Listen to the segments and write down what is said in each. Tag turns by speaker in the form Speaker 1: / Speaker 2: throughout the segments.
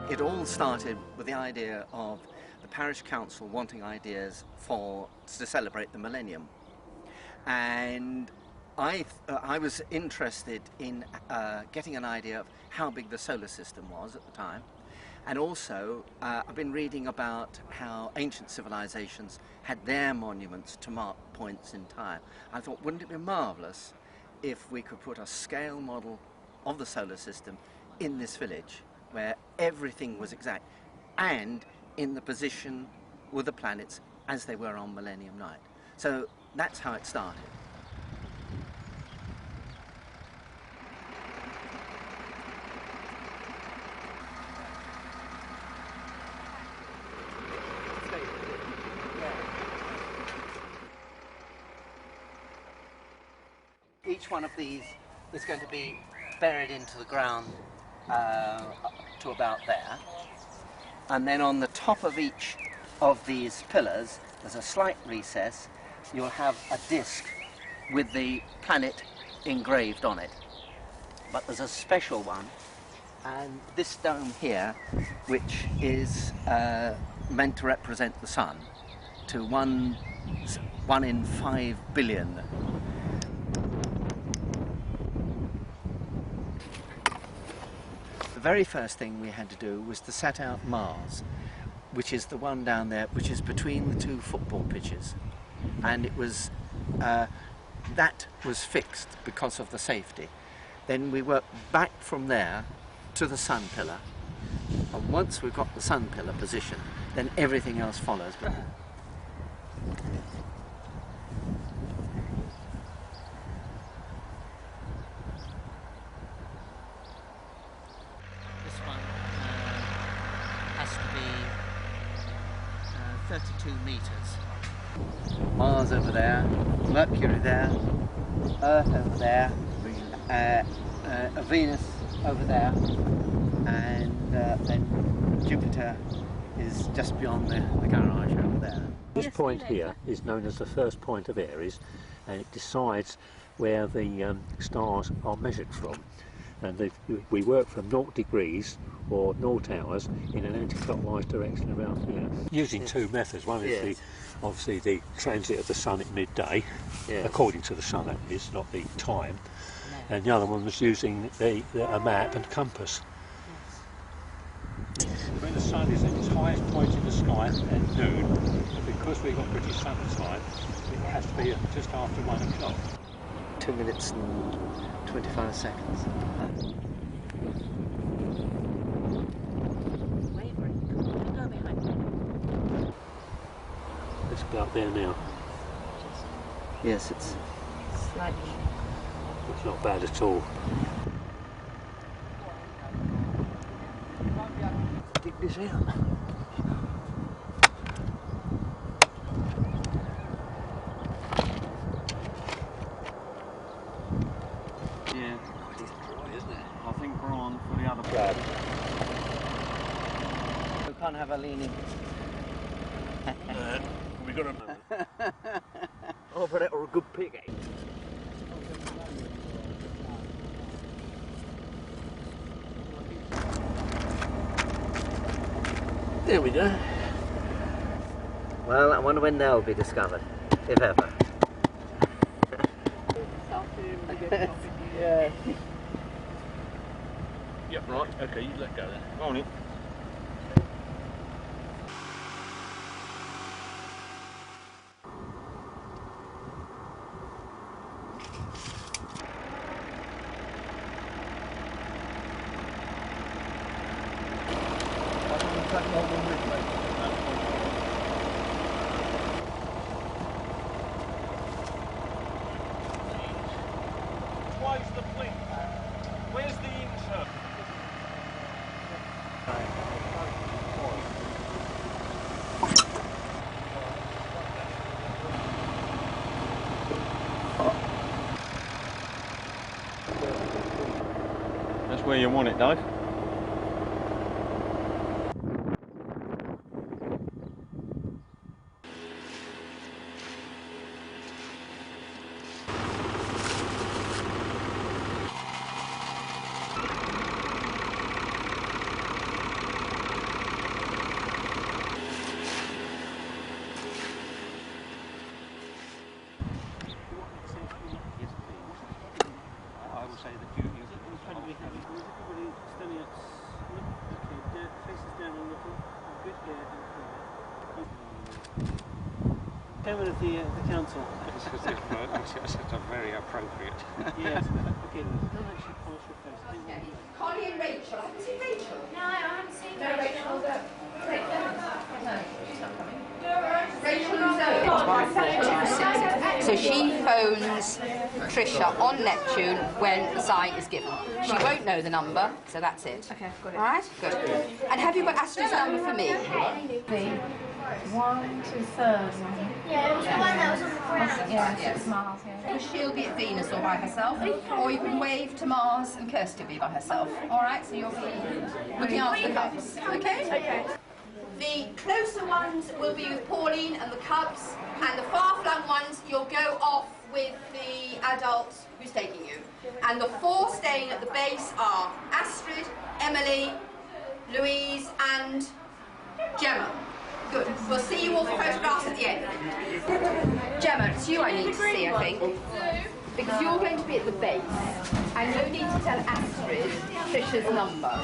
Speaker 1: it all started with the idea of the parish council wanting ideas to celebrate the Millennium. And I was interested in getting an idea of how big the solar system was at the time. And also, I've been reading about how ancient civilizations had their monuments to mark points in time. I thought, wouldn't it be marvellous if we could put a scale model of the solar system in this village, where everything was exact, and in the position with the planets as they were on Millennium night. So that's how it started. Each one of these is going to be buried into the ground to about there, and then on the top of each of these pillars there's a slight recess. You'll have a disc with the planet engraved on it, but there's a special one, and this dome here, which is meant to represent the sun, to one in 5 billion. The very first thing we had to do was to set out Mars, which is the one down there, which is between the two football pitches, and it was that was fixed because of the safety. Then we worked back from there to the sun pillar, and once we've got the sun pillar position, then everything else follows. Has to be 32 metres. Mars over there, Mercury there, Earth over there, Venus over there, and then Jupiter is just beyond the garage over there.
Speaker 2: This point here is known as the first point of Aries, and it decides where the stars are measured from. And we work from 0 degrees or 0 hours in an anti-clockwise direction around here. Using two methods. One is obviously the transit of the sun at midday, according to the sun that is, not the time. And the other one was using a map and compass. When the sun is at its highest point in the sky at noon, and because we've got British summer time, it has to be just after 1 o'clock.
Speaker 1: 2 minutes and 25 seconds.
Speaker 2: Let's go up there now.
Speaker 1: Yes, it's
Speaker 3: slightly.
Speaker 2: It's not bad at all.
Speaker 1: Dig this out. We can't have a leaning.
Speaker 2: We got a over it or a good pig.
Speaker 1: There we go. Well, I wonder when they'll be discovered, if ever. Yeah.
Speaker 4: Yep, right, okay, you let go then. Go on in. Twice the blink. Where's the insert? That's where you want it, Dave.
Speaker 3: chairman of the council.
Speaker 5: It's very appropriate.
Speaker 3: Yes. Okay. Don't actually polish your face.
Speaker 6: Okay. Connie and Rachel. I haven't seen Rachel.
Speaker 7: No, I haven't seen
Speaker 6: No, Rachel. No, she's not coming. Rachel and Zoe. So she phones Trisha on Neptune when the sign is given. She won't know the number, so that's it.
Speaker 7: Okay, got it.
Speaker 6: All right? Good. And have you got Astrid's number for me?
Speaker 7: The 1 to 3rd one. Yeah, it was the one that was on the ground. Yeah, 6 miles, yeah.
Speaker 6: She'll be at Venus all by herself, or you can wave to Mars and Kirsty will be by herself. All right? So you'll be looking after the cubs. Okay?
Speaker 7: Okay.
Speaker 6: The closer ones will be with Pauline and the cubs, and the far-flung ones you'll go off with the adult who's taking you. And the 4 staying at the base are Astrid, Emily, Louise and Gemma. Good. We'll see you all for photographs at the end. Gemma, it's you I need to see, I think. Because you're going to be at the base, and you need to tell Astrid Trisha's number.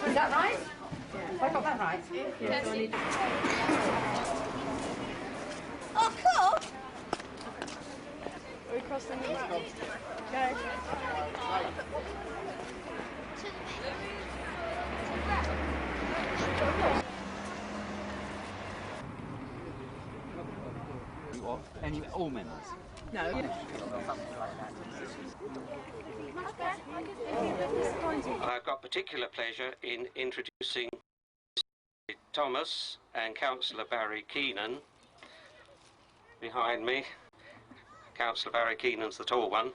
Speaker 6: Is that right? Have I got that right?
Speaker 7: Yes.
Speaker 6: Oh, cool!
Speaker 7: Are we crossing the road? Okay.
Speaker 8: And all members?
Speaker 6: No.
Speaker 5: I've got particular pleasure in introducing Thomas and Councillor Barry Keenan behind me. Councillor Barry Keenan's the tall one,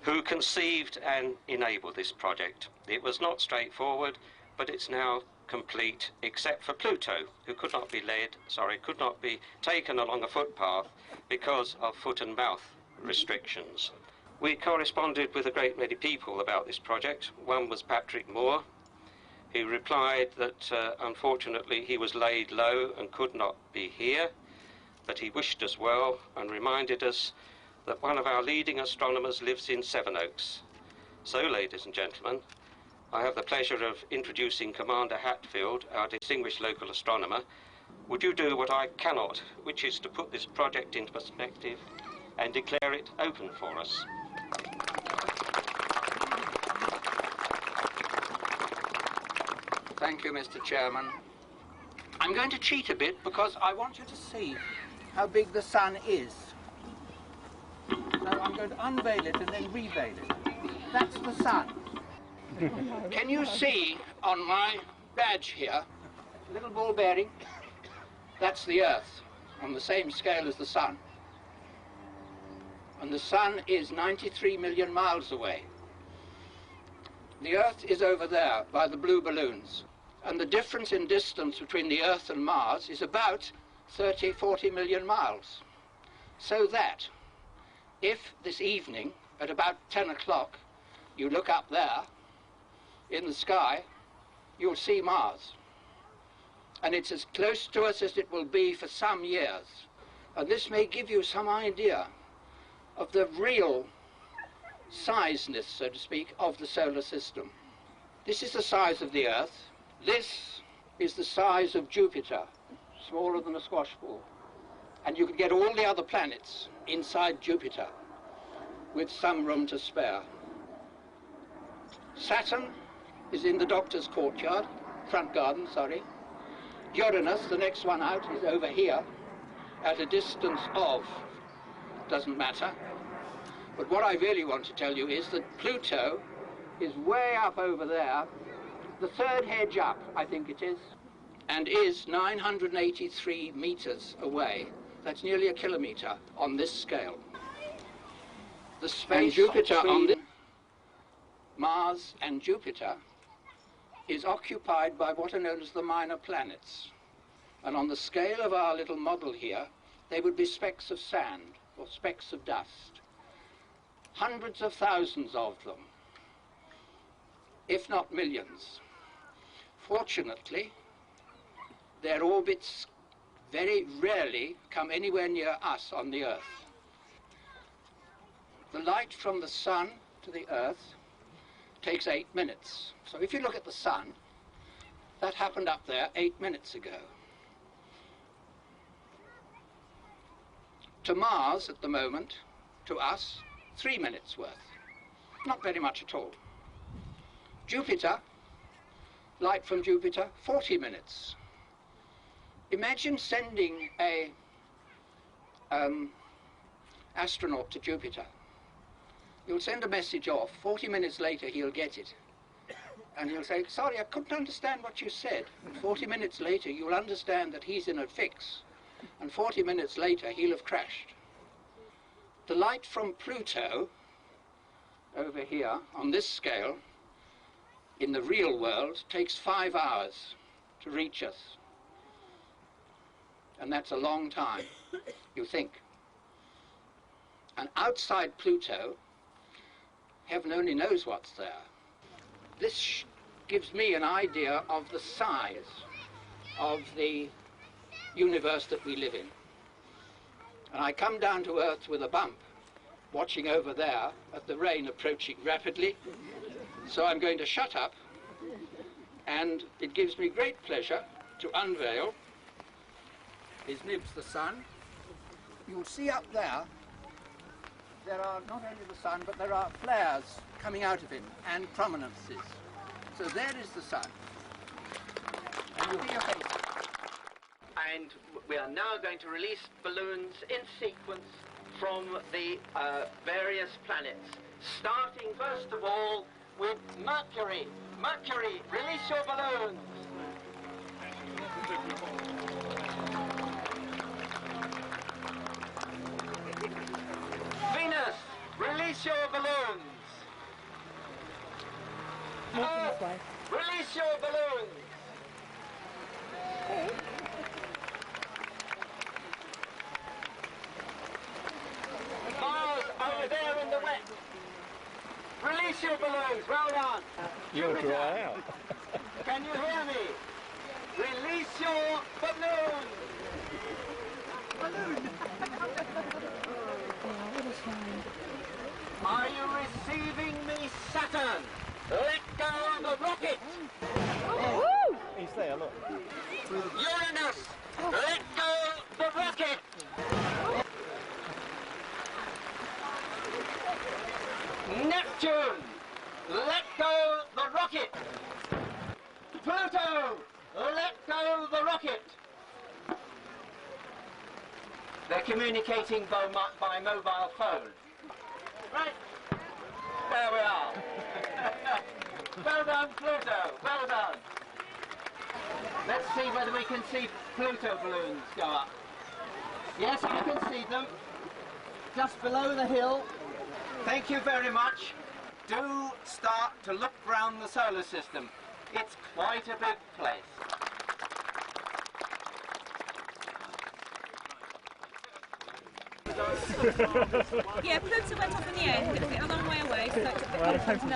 Speaker 5: who conceived and enabled this project. It was not straightforward, but it's now complete, except for Pluto, who could not be taken along a footpath because of foot and mouth restrictions. We corresponded with a great many people about this project. One was Patrick Moore. He replied that unfortunately he was laid low and could not be here, but he wished us well and reminded us that one of our leading astronomers lives in Sevenoaks. So, ladies and gentlemen, I have the pleasure of introducing Commander Hatfield, our distinguished local astronomer. Would you do what I cannot, which is to put this project into perspective and declare it open for us?
Speaker 8: Thank you, Mr. Chairman. I'm going to cheat a bit because I want you to see how big the sun is. So I'm going to unveil it and then reveil it. That's the sun. Can you see on my badge here, little ball bearing? That's the Earth, on the same scale as the sun. And the sun is 93 million miles away. The Earth is over there by the blue balloons. And the difference in distance between the Earth and Mars is about 40 million miles. So that if this evening at about 10 o'clock you look up there in the sky, you'll see Mars. And it's as close to us as it will be for some years. And this may give you some idea of the real sizeness, so to speak, of the solar system. This is the size of the Earth. This is the size of Jupiter, smaller than a squash ball. And you can get all the other planets inside Jupiter with some room to spare. Saturn is in the doctor's courtyard, front garden, sorry. Uranus, the next one out, is over here at a distance of, doesn't matter. But what I really want to tell you is that Pluto is way up over there, the third hedge up, I think it is, and is 983 meters away. That's nearly a kilometer on this scale. The space Jupiter on Mars and Jupiter is occupied by what are known as the minor planets. And on the scale of our little model here, they would be specks of sand or specks of dust. Hundreds of thousands of them, if not millions. Fortunately, their orbits very rarely come anywhere near us on the Earth. The light from the sun to the Earth takes 8 minutes. So if you look at the sun, that happened up there 8 minutes ago. To Mars at the moment, to us, 3 minutes worth. Not very much at all. Jupiter, light from Jupiter, 40 minutes. Imagine sending a astronaut to Jupiter. You'll send a message off, 40 minutes later he'll get it. And he'll say, sorry, I couldn't understand what you said. And 40 minutes later you'll understand that he's in a fix. And 40 minutes later he'll have crashed. The light from Pluto, over here, on this scale, in the real world, takes 5 hours to reach us. And that's a long time, you think. And outside Pluto, heaven only knows what's there. This gives me an idea of the size of the universe that we live in. And I come down to Earth with a bump, watching over there at the rain approaching rapidly. So I'm going to shut up, and it gives me great pleasure to unveil his nibs, the sun. You'll see up there, there are not only the sun, but there are flares coming out of him and prominences. So there is the sun. And you'll hear faces.
Speaker 1: And we are now going to release balloons in sequence from the various planets, starting first of all with Mercury. Mercury, release your balloons. Venus, release your balloons. Earth, release your balloons. Mars, over there in the west. Release your balloons, well done.
Speaker 2: You'll dry out.
Speaker 1: Can you hear me? Release your balloons. Are you receiving me, Saturn? Let go the rocket.
Speaker 2: He's there, look.
Speaker 1: Uranus, let go the rocket. Neptune, let go the rocket. Pluto, let go the rocket. They're communicating by mobile phone. Right, there we are. Well done, Pluto, well done. Let's see whether we can see Pluto balloons go up. Yes, you can see them. Just below the hill. Thank you very much. Do start to look round the solar system. It's quite a big place.
Speaker 7: Yeah, Pluto went off in the end, but it's a long way away, so it took a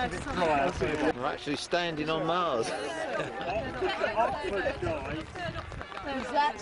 Speaker 7: bit of time.
Speaker 9: We're actually standing on Mars.
Speaker 3: Otford guy.
Speaker 7: Who's that?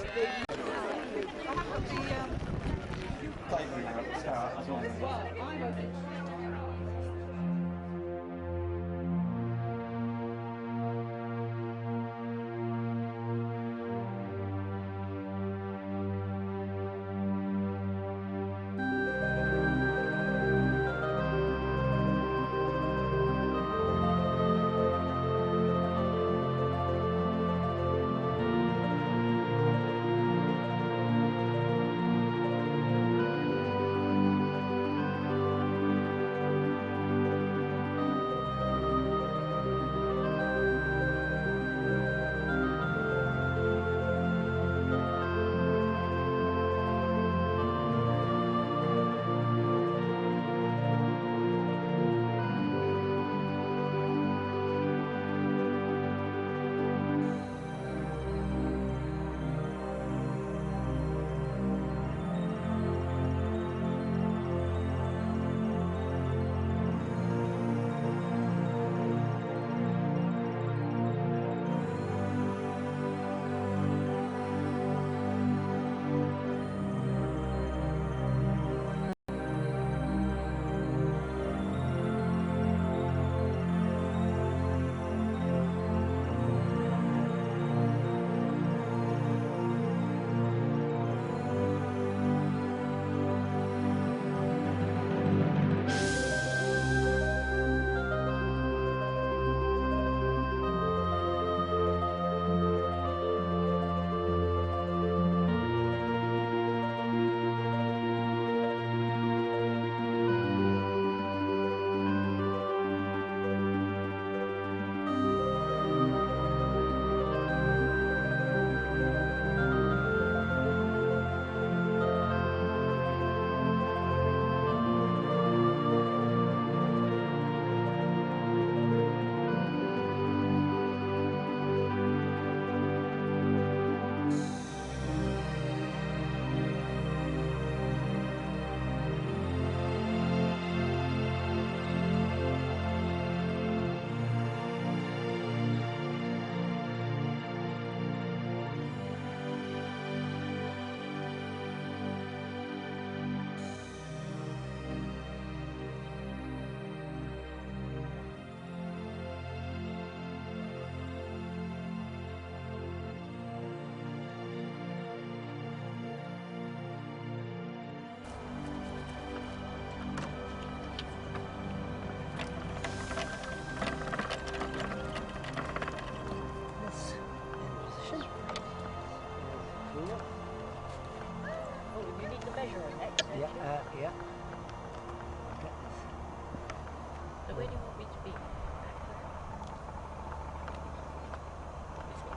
Speaker 10: you want me to be?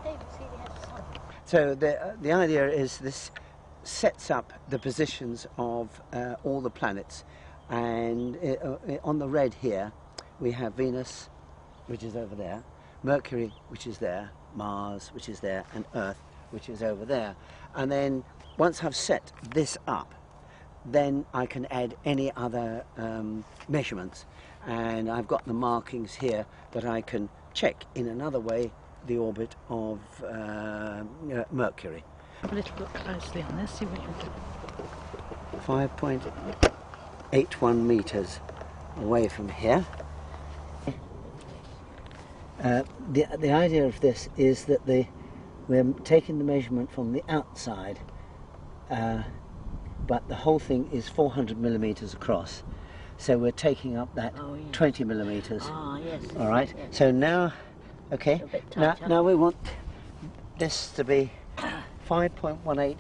Speaker 10: David Seeley has a son.
Speaker 11: So the idea is this sets up the positions of all the planets, and on the red here we have Venus, which is over there, Mercury, which is there, Mars, which is there, and Earth, which is over there. And then once I've set this up, then I can add any other measurements, and I've got the markings here that I can check in another way the orbit of Mercury.
Speaker 10: Have a little look closely on this, see what you do.
Speaker 11: 5.81 meters away from here. The idea of this is that we're taking the measurement from the outside, but the whole thing is 400 millimeters across, so we're taking up that 20 millimeters.
Speaker 10: Ah, yes.
Speaker 11: All right.
Speaker 10: Yes.
Speaker 11: So now, okay. Now we want this to be 5.18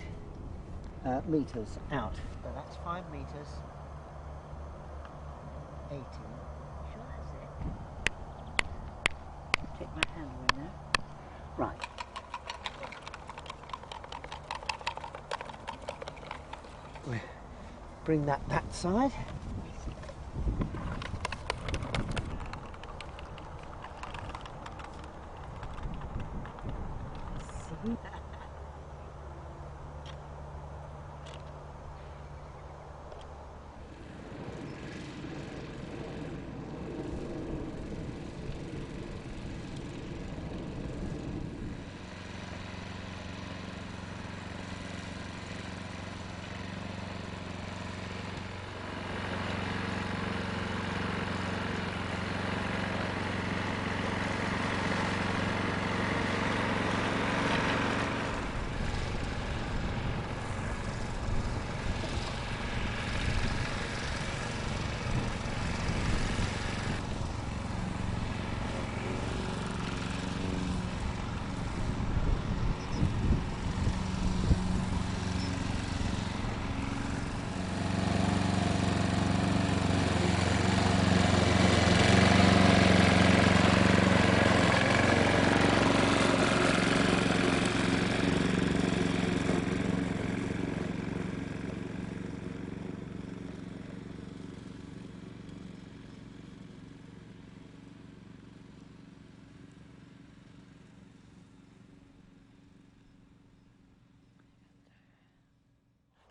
Speaker 11: meters out. So that's 5 meters. 80.
Speaker 10: Sure, that's it. Take my hand away now.
Speaker 11: Right. We bring that side.
Speaker 10: See?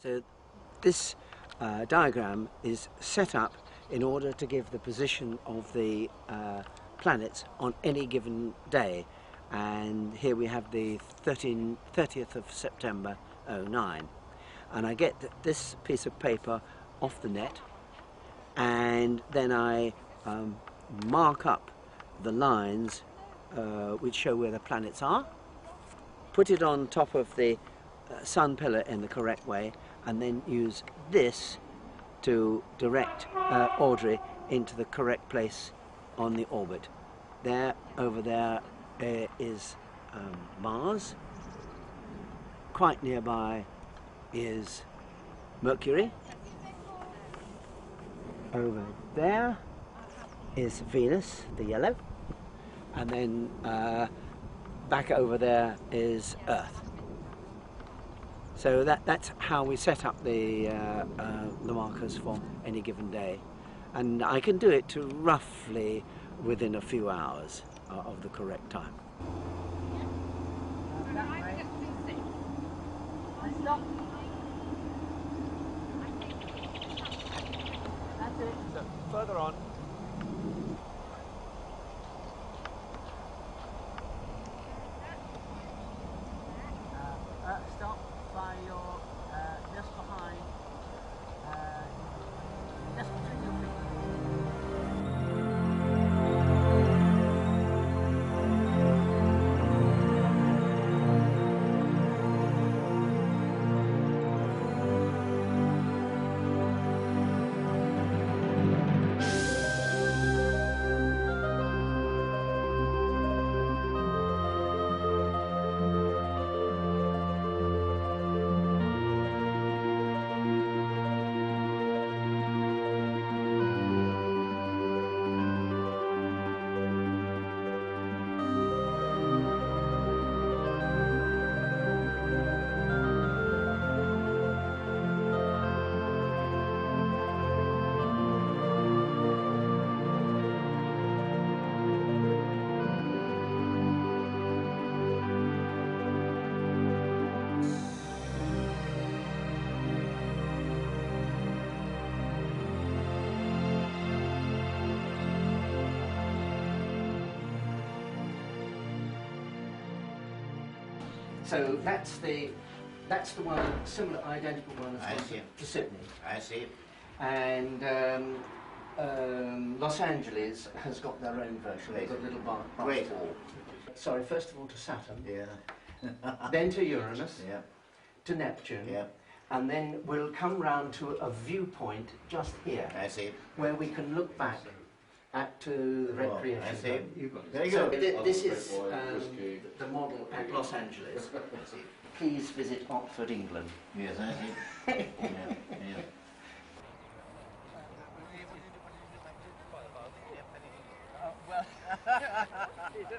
Speaker 11: So this diagram is set up in order to give the position of the planets on any given day, and here we have the 30th of September 09, and I get this piece of paper off the net, and then I mark up the lines which show where the planets are, put it on top of the sun pillar in the correct way, and then use this to direct Audrey into the correct place on the orbit. There, over there, is Mars. Quite nearby is Mercury. Over there is Venus, the yellow. And then back over there is Earth. So that's how we set up the markers for any given day, and I can do it to roughly within a few hours of the correct time.
Speaker 10: That's it.
Speaker 9: So, further on.
Speaker 3: Stop by your, just behind, just between your feet.
Speaker 1: So that's the one, similar, identical one as to Sydney.
Speaker 9: I see.
Speaker 1: And Los Angeles has got their own version. They've got a little bar.
Speaker 9: Great.
Speaker 1: Sorry, first of all to Saturn.
Speaker 9: Yeah.
Speaker 1: Then to Uranus.
Speaker 9: Yeah.
Speaker 1: To Neptune.
Speaker 9: Yeah.
Speaker 1: And then we'll come round to a viewpoint just here.
Speaker 9: I see.
Speaker 1: Where we can look back to the recreation.
Speaker 9: I see.
Speaker 1: There you go. This is the model at Los Angeles. Please visit Otford, England.
Speaker 9: Yes, I see. Yeah.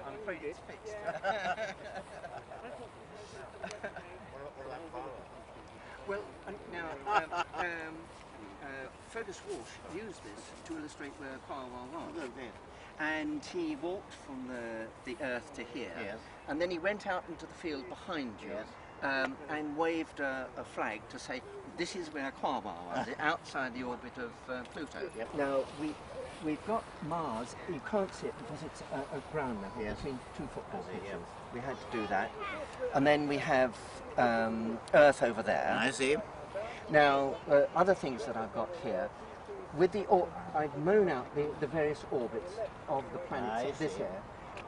Speaker 1: I'm afraid it's fixed. Well, now, Fergus Walsh used this to illustrate where Quaoar was. And he walked from the Earth to here,
Speaker 9: yes.
Speaker 1: And then he went out into the field behind you,
Speaker 9: yes.
Speaker 1: And waved a flag to say, this is where Quaoar was, outside the orbit of Pluto.
Speaker 9: Yep.
Speaker 1: Now, we've got Mars, you can't see it because it's a ground level,
Speaker 9: yes.
Speaker 1: between two football pitches. Yep. We had to do that. And then we have Earth over there.
Speaker 9: I see.
Speaker 1: Now, other things that I've got here, with I've mown out the various orbits of the planets of this year.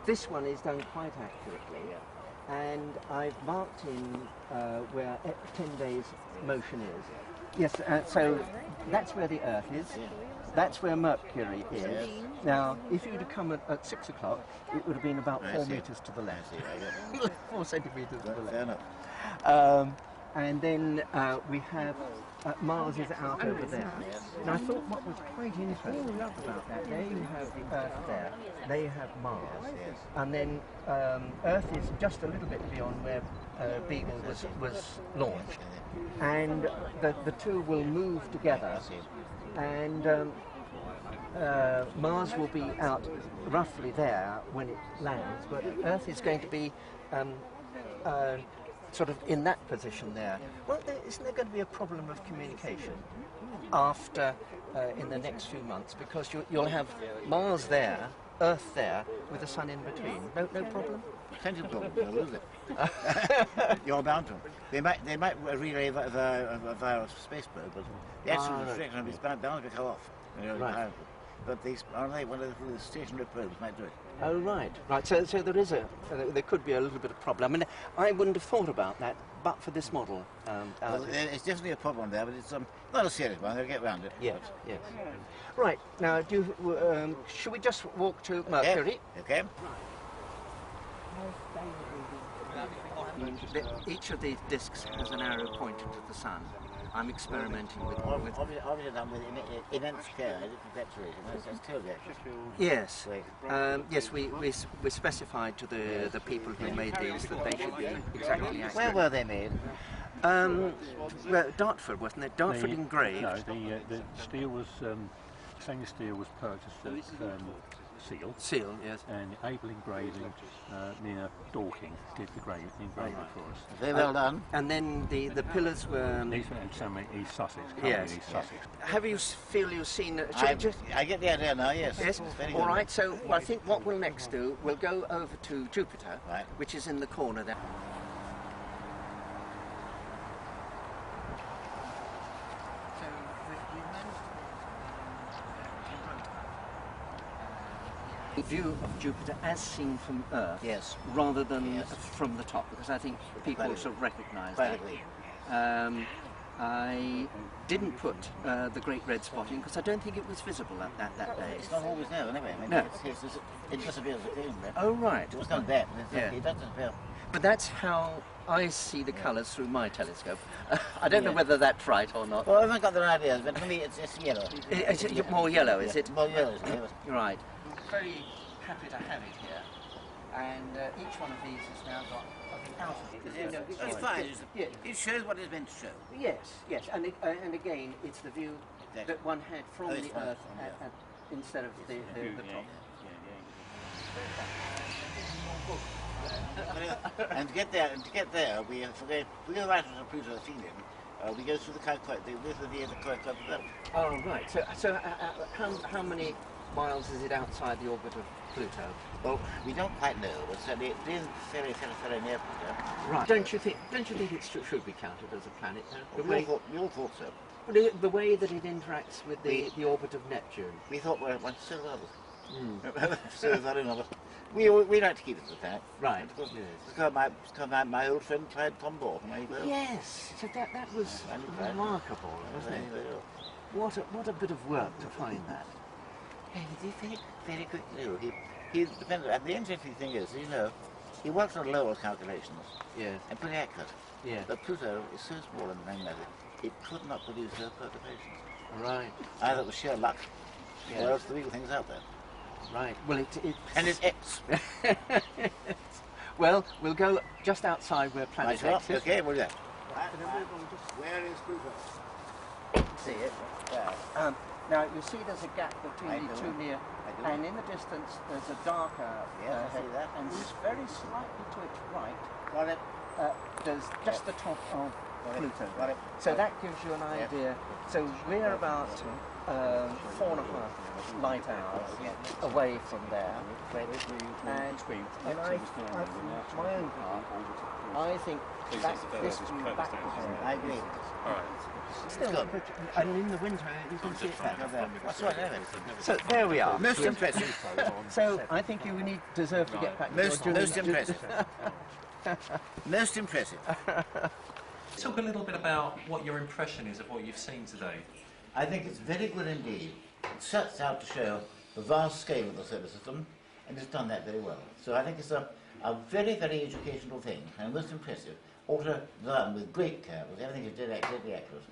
Speaker 1: This one is done quite accurately, and I've marked in where 10 days motion is. Yes, so that's where the Earth is. That's where Mercury is.
Speaker 9: Yes.
Speaker 1: Now, if you'd have come at 6 o'clock, it would have been about 4 meters to the left. 4 centimeters to the left.
Speaker 9: Fair enough.
Speaker 1: And then we have Mars is out over there. And I thought what was quite interesting about that, there you have the Earth there, there you have Mars, and then Earth is just a little bit beyond where Beagle was launched. And the two will move together, and Mars will be out roughly there when it lands, but Earth is going to be sort of in that position there. Well, isn't there going to be a problem of communication after in the next few months, because you'll have Mars there, Earth there, with the sun in between? No problem.
Speaker 9: Plenty of problems, will it? You're bound to. They might relay via space probe, but the actual restriction is bound to come off. Right. But one of the stationary probes might do it.
Speaker 1: Oh, right. So there could be a little bit of problem. I mean, I wouldn't have thought about that, but for this model.
Speaker 9: Well, it's definitely a problem there, but it's not a serious one. They'll get around it.
Speaker 1: Yes, yes. Right. Now, should we just walk to Mercury?
Speaker 9: Okay.
Speaker 1: Each of these discs has an arrow pointing to the sun. I'm experimenting with
Speaker 9: obviously done with immense care. That's totally accurate.
Speaker 1: Yes. Yes, we specified to the people who made these that they should be exactly accurate.
Speaker 9: Where were they made?
Speaker 1: Well, Dartford, wasn't it? Dartford engraved.
Speaker 2: No, the steel was stainless steel was purchased at Seal,
Speaker 1: yes.
Speaker 2: And Able Engraving near Dorking did the engraving for us.
Speaker 9: Very well done.
Speaker 1: And then the pillars were...
Speaker 2: These were in East Sussex,
Speaker 1: yes.
Speaker 2: East Sussex.
Speaker 1: Have you you've seen...
Speaker 9: I get the idea now, yes.
Speaker 1: Yes, all right, so I think what we'll next do, we'll go over to Jupiter,
Speaker 9: right,
Speaker 1: which is in the corner there. View of Jupiter as seen from Earth,
Speaker 9: yes,
Speaker 1: rather than from the top, because I think people sort of recognise that. I didn't put the Great Red Spot in because I don't think it was visible at that day.
Speaker 9: It's not always there anyway. I mean,
Speaker 1: no.
Speaker 9: It disappears again.
Speaker 1: Oh, right.
Speaker 9: It was not there. It does disappear.
Speaker 1: But that's how I see the colours through my telescope. I don't know whether that's right or not.
Speaker 9: Well, I haven't got their ideas, but for me it's yellow.
Speaker 1: Is it more yellow, is it?
Speaker 9: More yellow, yes.
Speaker 1: Right. Very happy to have it here. And each one of these has now got
Speaker 9: It's fine. It shows what it's meant to show.
Speaker 1: Yes, yes. And again, it's the view that one had from the Earth instead of the top.
Speaker 9: And to get there, we go right to Pluto Athenian. We go through the width of the Quaoar belt.
Speaker 1: Oh, right. So how many miles is it outside the orbit of Pluto?
Speaker 9: Well, we don't quite know, but certainly it is very near Pluto.
Speaker 1: Right. Don't you think it should be counted as a planet?
Speaker 9: We all thought so.
Speaker 1: But the way that it interacts with the orbit of Neptune.
Speaker 9: We thought we went so well. So very well. We like to keep it as a planet.
Speaker 1: Right.
Speaker 9: Because my old friend tried Tom Borton.
Speaker 1: Yes. So that was remarkable, wasn't it? What a bit of work to find that.
Speaker 9: He did very quickly. He's dependent. And the interesting thing is, you know, he works on lower calculations.
Speaker 1: Yes.
Speaker 9: And pretty accurate.
Speaker 1: Yeah.
Speaker 9: But Pluto is so small in the main method, it could not produce those perturbations.
Speaker 1: Right.
Speaker 9: Either it was sheer luck, or else the real thing's out there.
Speaker 1: Right. Well,
Speaker 9: and it's X.
Speaker 1: Well, we'll go just outside where planet X is.
Speaker 9: Okay, we'll go.
Speaker 1: Where is Pluto? See it? Yeah. Now you see there's a gap between the two near, and in the distance there's a darker
Speaker 9: I see that.
Speaker 1: and just very slightly to its right.
Speaker 9: Got it.
Speaker 1: There's just the top of Pluto.
Speaker 9: Got it.
Speaker 1: So that gives you an idea. So we're about 4.5 light hours away from there, and my own part, I think this view back to there.
Speaker 9: I agree.
Speaker 12: All right.
Speaker 1: Still, and in the winter you can see it back.
Speaker 9: That's right,
Speaker 1: So there we are.
Speaker 9: Most impressive.
Speaker 1: So I think you deserve to get back.
Speaker 9: Most impressive. Most impressive.
Speaker 12: Talk a little bit about what your impression is of what you've seen today.
Speaker 9: I think it's very good indeed. It sets out to show the vast scale of the solar system, and it's done that very well. So I think it's a very educational thing, and most impressive. Ought to learn with great care, because everything is deadly accurate.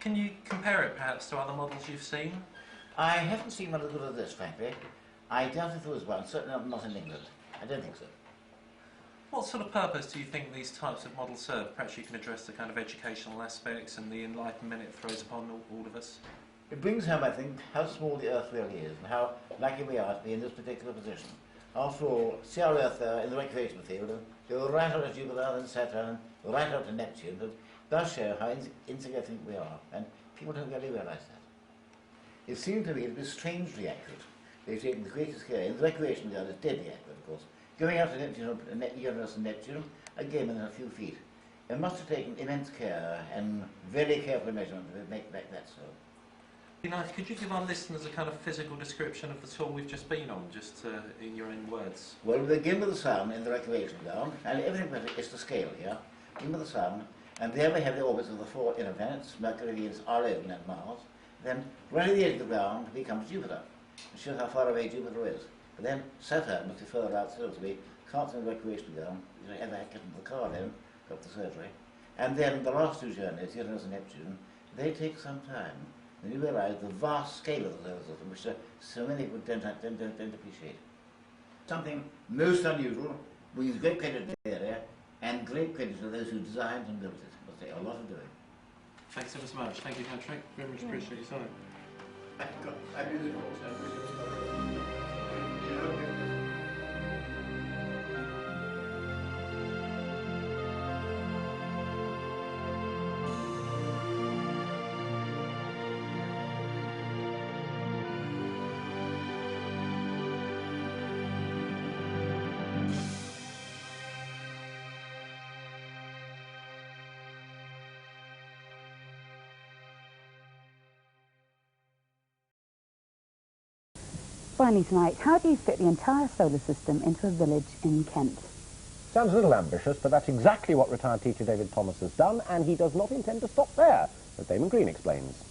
Speaker 12: Can you compare it perhaps to other models you've seen?
Speaker 9: I haven't seen one as good as this, frankly. I doubt if there was one, certainly not in England. I don't think so.
Speaker 12: What sort of purpose do you think these types of models serve? Perhaps you can address the kind of educational aspects and the enlightenment it throws upon all of us.
Speaker 9: It brings home, I think, how small the Earth really is and how lucky we are to be in this particular position. After all, see our Earth in the recreation field, go right out to Jupiter and Saturn, right out to Neptune. It does show how insignificant we are, and people don't really realise that. It seemed to me to be strangely accurate. They've taken the greatest care. In the recreation field, it's deadly accurate, of course. Going out to Neptune, Uranus and Neptune, again within a few feet. It must have taken immense care and very careful measurement to make that so.
Speaker 12: Could you give our listeners a kind of physical description of the tour we've just been on, just in your own words?
Speaker 9: Well, we begin with the Sun in the recreation ground, and everything is to scale here. Begin with the Sun, and there we have the orbits of the 4 inner planets, Mercury, Venus, Orion, and Mars. Then, right at the edge of the ground, we come to Jupiter. It shows how far away Jupiter is. But then, Saturn must be further out still, so we can't see the recreation ground. You don't ever get into the car then, go up to surgery. And then the last 2 journeys, Uranus and Neptune, they take some time. And you realise the vast scale of the solar system, which so many people don't appreciate. Something most unusual, we use great credit to the area, and great credit to those who designed and built it. It must take a lot of doing.
Speaker 12: Thanks ever so much. Thank you, Patrick. Very much appreciate your time.
Speaker 9: I'm using also.
Speaker 13: Finally tonight, how do you fit the entire solar system into a village in Kent?
Speaker 14: Sounds a little ambitious, but that's exactly what retired teacher David Thomas has done, and he does not intend to stop there, as Damon Green explains.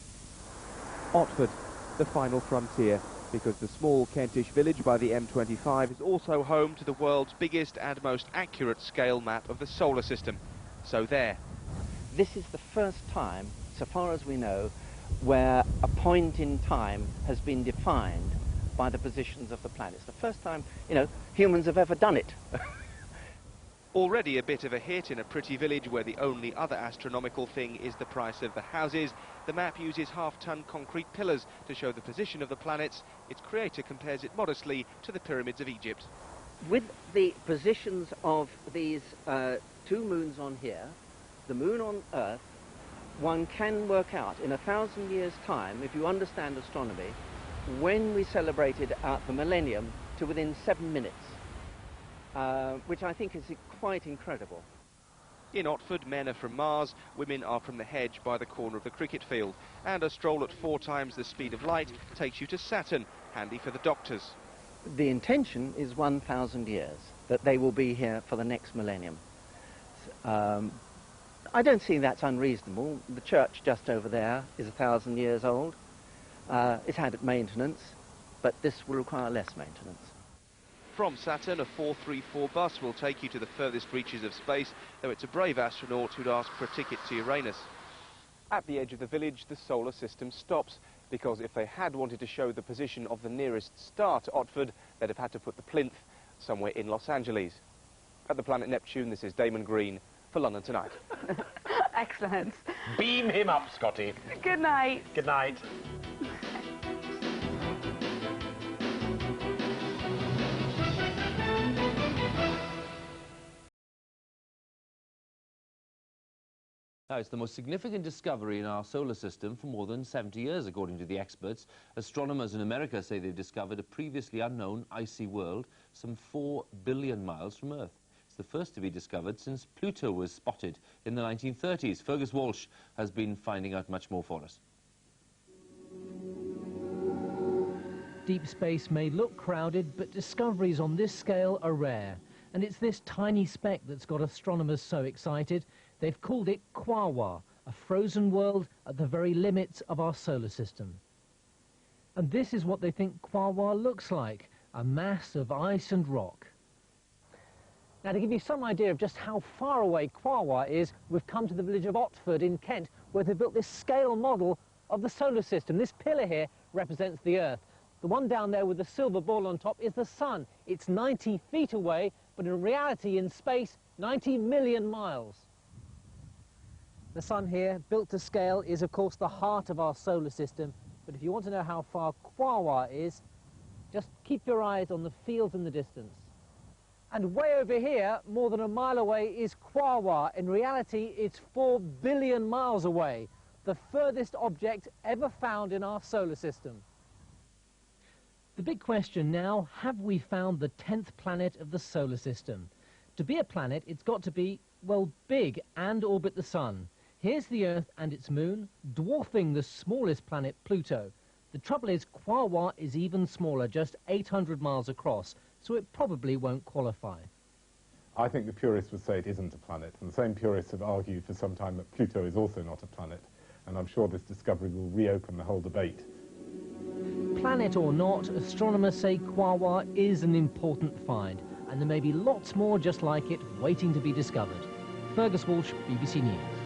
Speaker 15: Otford, the final frontier, because the small Kentish village by the M25 is also home to the world's biggest and most accurate scale map of the solar system. So there.
Speaker 16: This is the first time, so far as we know, where a point in time has been defined by the positions of the planets. The first time, humans have ever done it.
Speaker 15: Already a bit of a hit in a pretty village where the only other astronomical thing is the price of the houses. The map uses half-ton concrete pillars to show the position of the planets. Its creator compares it modestly to the pyramids of Egypt.
Speaker 16: With the positions of these 2 moons on here, the moon on Earth, one can work out in 1,000 years' time, if you understand astronomy, when we celebrated the Millennium to within 7 minutes, which I think is quite incredible.
Speaker 15: In Otford, men are from Mars, women are from the hedge by the corner of the cricket field, and a stroll at 4 times the speed of light takes you to Saturn, handy for the doctors.
Speaker 16: The intention is 1,000 years, that they will be here for the next millennium. I don't think that's unreasonable. The church just over there is 1,000 years old. It's had maintenance, but this will require less maintenance.
Speaker 15: From Saturn, a 434 bus will take you to the furthest reaches of space, though it's a brave astronaut who'd ask for a ticket to Uranus. At the edge of the village, the solar system stops, because if they had wanted to show the position of the nearest star to Otford, they'd have had to put the plinth somewhere in Los Angeles. At the planet Neptune, this is Damon Green for London Tonight.
Speaker 17: Excellent.
Speaker 14: Beam him up, Scotty.
Speaker 17: Good night.
Speaker 14: Good night.
Speaker 18: Now, it's the most significant discovery in our solar system for more than 70 years, according to the experts. Astronomers in America say they've discovered a previously unknown icy world some 4 billion miles from Earth. It's the first to be discovered since Pluto was spotted in the 1930s. Fergus Walsh has been finding out much more for us.
Speaker 19: Deep space may look crowded, but discoveries on this scale are rare. And it's this tiny speck that's got astronomers so excited. They've called it Quaoar, a frozen world at the very limits of our solar system. And this is what they think Quaoar looks like, a mass of ice and rock. Now, to give you some idea of just how far away Quaoar is, we've come to the village of Otford in Kent, where they built this scale model of the solar system. This pillar here represents the Earth. The one down there with the silver ball on top is the Sun. It's 90 feet away, but in reality, in space, 90 million miles. The Sun here, built to scale, is of course the heart of our solar system. But if you want to know how far Quaoar is, just keep your eyes on the fields in the distance. And way over here, more than a mile away, is Quaoar. In reality, it's 4 billion miles away, the furthest object ever found in our solar system. The big question now, have we found the 10th planet of the solar system? To be a planet, it's got to be, well, big and orbit the Sun. Here's the Earth and its moon, dwarfing the smallest planet, Pluto. The trouble is, Quaoar is even smaller, just 800 miles across, so it probably won't qualify.
Speaker 20: I think the purists would say it isn't a planet, and the same purists have argued for some time that Pluto is also not a planet, and I'm sure this discovery will reopen the whole debate.
Speaker 19: Planet or not, astronomers say Quaoar is an important find, and there may be lots more just like it waiting to be discovered. Fergus Walsh, BBC News.